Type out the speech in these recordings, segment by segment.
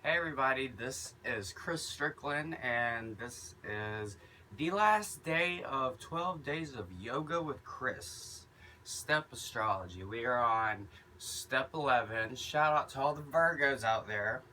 Hey everybody, this is Strickland, and this is the last day of 12 days of yoga with Chris. Step Astrology. We are on step 11. Shout out to all the Virgos out there.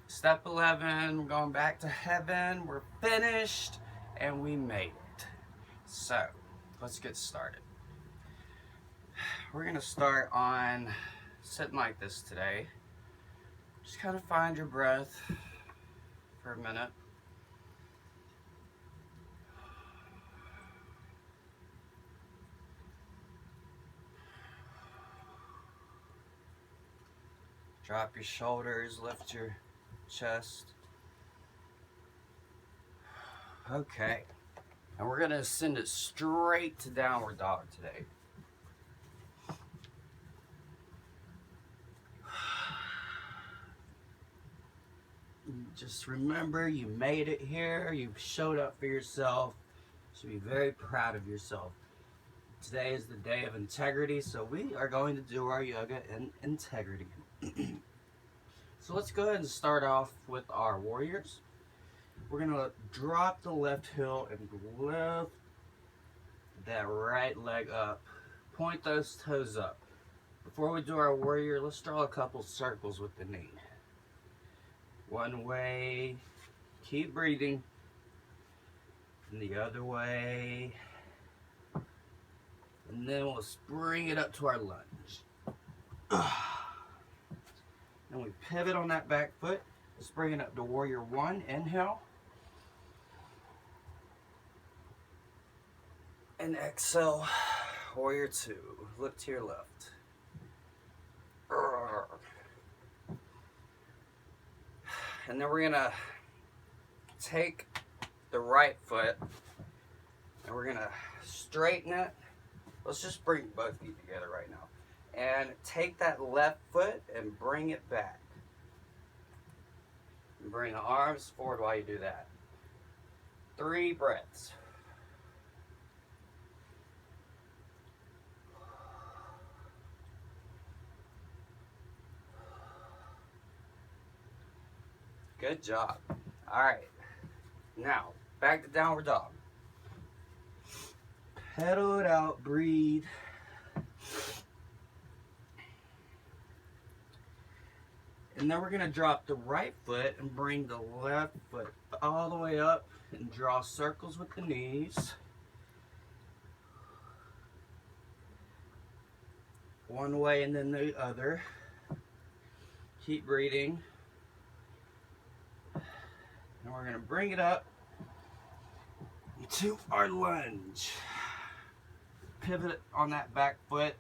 Step 11, we're going back to heaven. We're finished, and we made it. So, let's get started. We're going to start on sitting like this today. Just kind of find your breath for a minute. Drop your shoulders, lift your chest. Okay. And we're going to send it straight to downward dog today. Just remember, you made it here. You showed up for yourself. You should be very proud of yourself. Today is the day of integrity, so we are going to do our yoga in integrity. So let's go ahead and start off with our warriors. We're going to drop the left heel and lift that right leg up. Point those toes up. Before we do our warrior, let's draw a couple circles with the knee. One way, keep breathing, and the other way, and then we'll bring it up to our lunge. And we pivot on that back foot. Let's bring it up to warrior one. Inhale, and exhale, warrior two. Look to your left. And then we're gonna take the right foot and we're gonna straighten it. Let's just bring both feet together right now. And take that left foot and bring it back. And bring the arms forward while you do that. 3 breaths. Good job. Alright. Now, back to downward dog. Pedal it out, breathe. And then we're going to drop the right foot and bring the left foot all the way up and draw circles with the knees. One way and then the other. Keep breathing. And we're going to bring it up to our lunge. Pivot on that back foot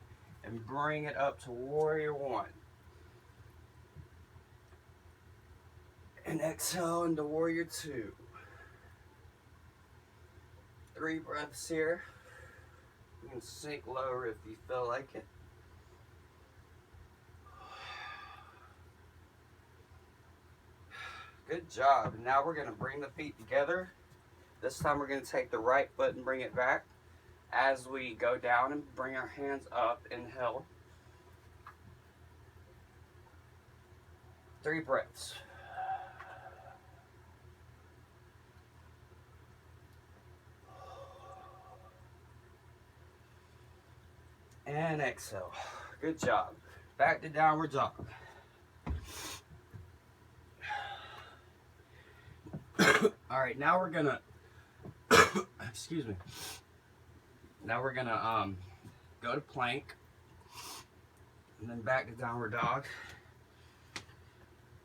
and bring it up to warrior one. And exhale into warrior two. 3 breaths here. You can sink lower if you feel like it. Good job. Now we're going to bring the feet together. This time we're going to take the right foot and bring it back. As we go down and bring our hands up, inhale. 3 breaths. And exhale. Good job. Back to downward dog. Alright, now we're gonna excuse me. Now we're gonna go to plank and then back to downward dog.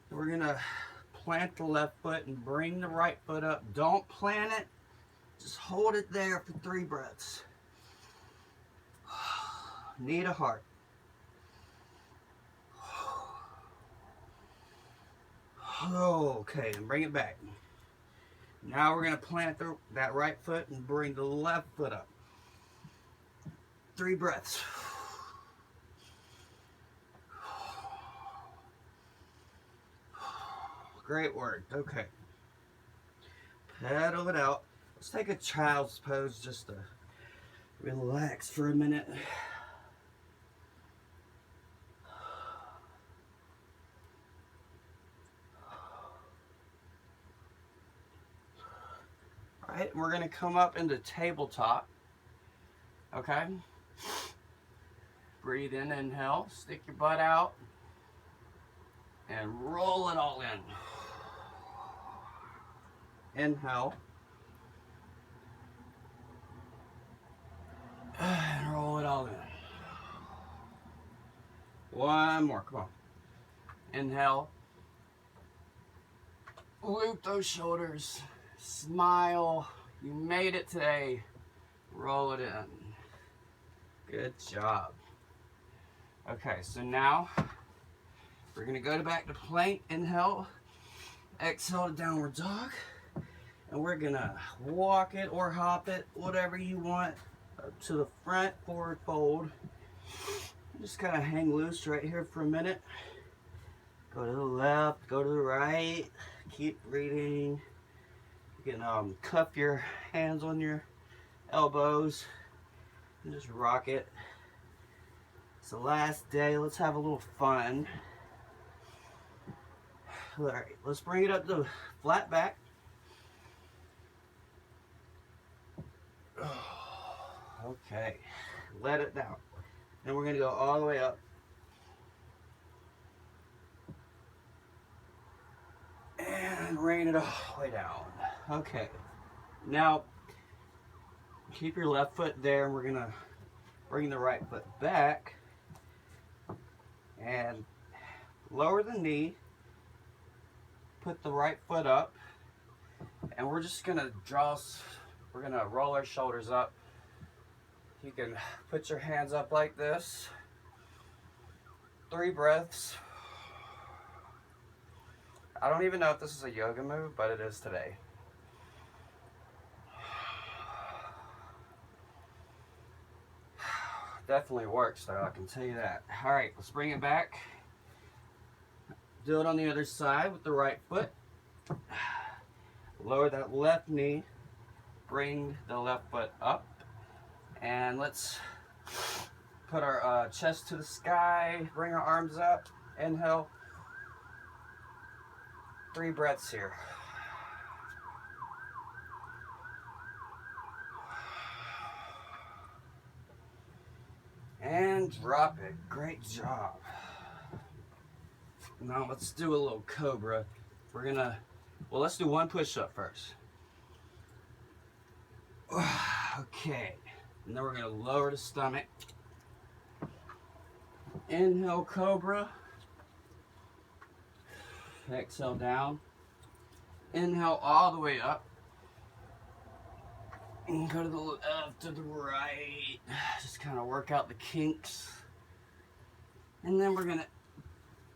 We're gonna plant the left foot and bring the right foot up. Don't plant it, just hold it there for 3 breaths. Need a heart. Okay, and bring it back. Now we're going to plant that right foot and bring the left foot up. 3 breaths. Great work. Okay. Pedal it out. Let's take a child's pose just to relax for a minute. Right, we're gonna come up into tabletop. Okay? Breathe in, inhale, stick your butt out, and roll it all in. Inhale. And roll it all in. One more, come on. Inhale. Loop those shoulders. Smile. You made it today. Roll it in. Good job. Okay, so now we're gonna go back to plank. Inhale. Exhale to downward dog. And we're gonna walk it or hop it, whatever you want, up to the front, forward fold. Just kind of hang loose right here for a minute. Go to the left, go to the right. Keep breathing. You can cup your hands on your elbows and just rock it. It's the last day. Let's have a little fun. All right, let's bring it up to flat back. Okay, let it down. And we're going to go all the way up. And rain it all the way down. Okay, now keep your left foot there, and we're going to bring the right foot back and lower the knee. Put the right foot up, and we're just going to we're going to roll our shoulders up. You can put your hands up like this. 3 breaths. I don't even know if this is a yoga move, but it is today. Definitely works though, I can tell you that. All right, let's bring it back. Do it on the other side with the right foot. Lower that left knee. Bring the left foot up. And let's put our chest to the sky. Bring our arms up. Inhale. 3 breaths here. And drop it. Great job. Now let's do a little cobra. We're gonna, well, let's do 1 push-up first. Okay. And then we're gonna lower the stomach. Inhale, cobra. Exhale down. Inhale all the way up. And go to the left, to the right. Just kind of work out the kinks. And then we're gonna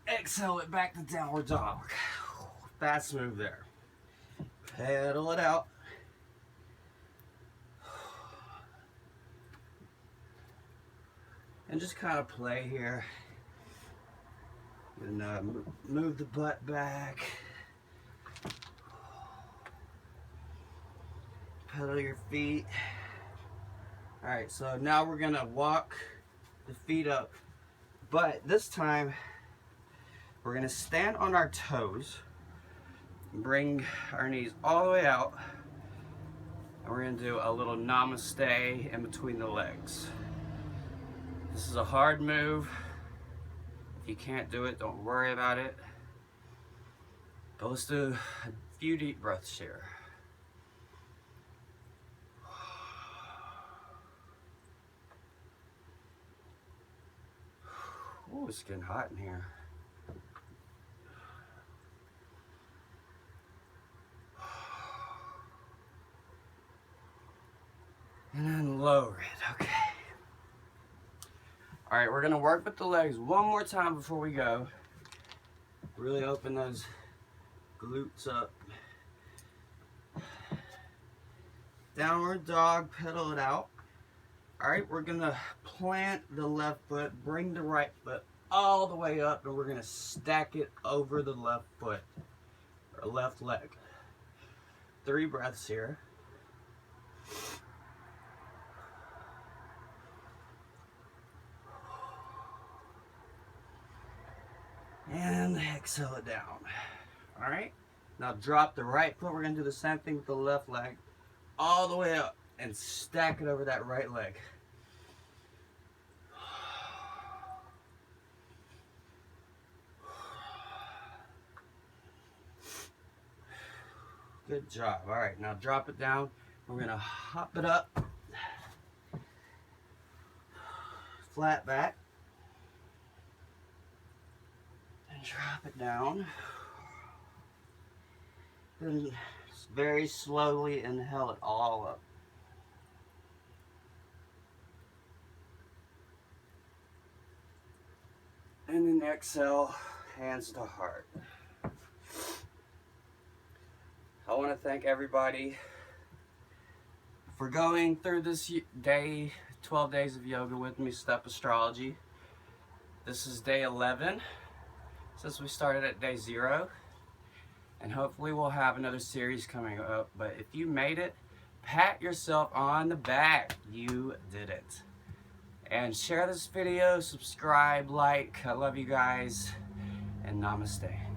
exhale it back to downward dog. Fast move there. Pedal it out. And just kind of play here. And move the butt back. Pedal your feet. Alright, so now we're gonna walk the feet up. But this time, we're gonna stand on our toes. Bring our knees all the way out. And we're gonna do a little namaste in between the legs. This is a hard move. If you can't do it, don't worry about it. But let's do a few deep breaths here. Oh, it's getting hot in here. And then lower it, okay. All right, we're gonna work with the legs one more time before we go. Really open those glutes up. Downward dog, pedal it out. All right, we're gonna plant the left foot, bring the right foot all the way up, and we're gonna stack it over the left foot, or left leg. 3 breaths here. And exhale it down. All right, now drop the right foot. We're gonna do the same thing with the left leg. all the way up and stack it over that right leg. Good job. All right, now drop it down. We're gonna hop it up, flat back, and drop it down. Then very slowly inhale it all up. And then exhale, hands to heart. I want to thank everybody for going through this day, 12 days of yoga with me, Step Astrology. This is day 11 since we started at day 0. And hopefully we'll have another series coming up. But if you made it, pat yourself on the back. You did it. And share this video, subscribe, like. I love you guys. And namaste.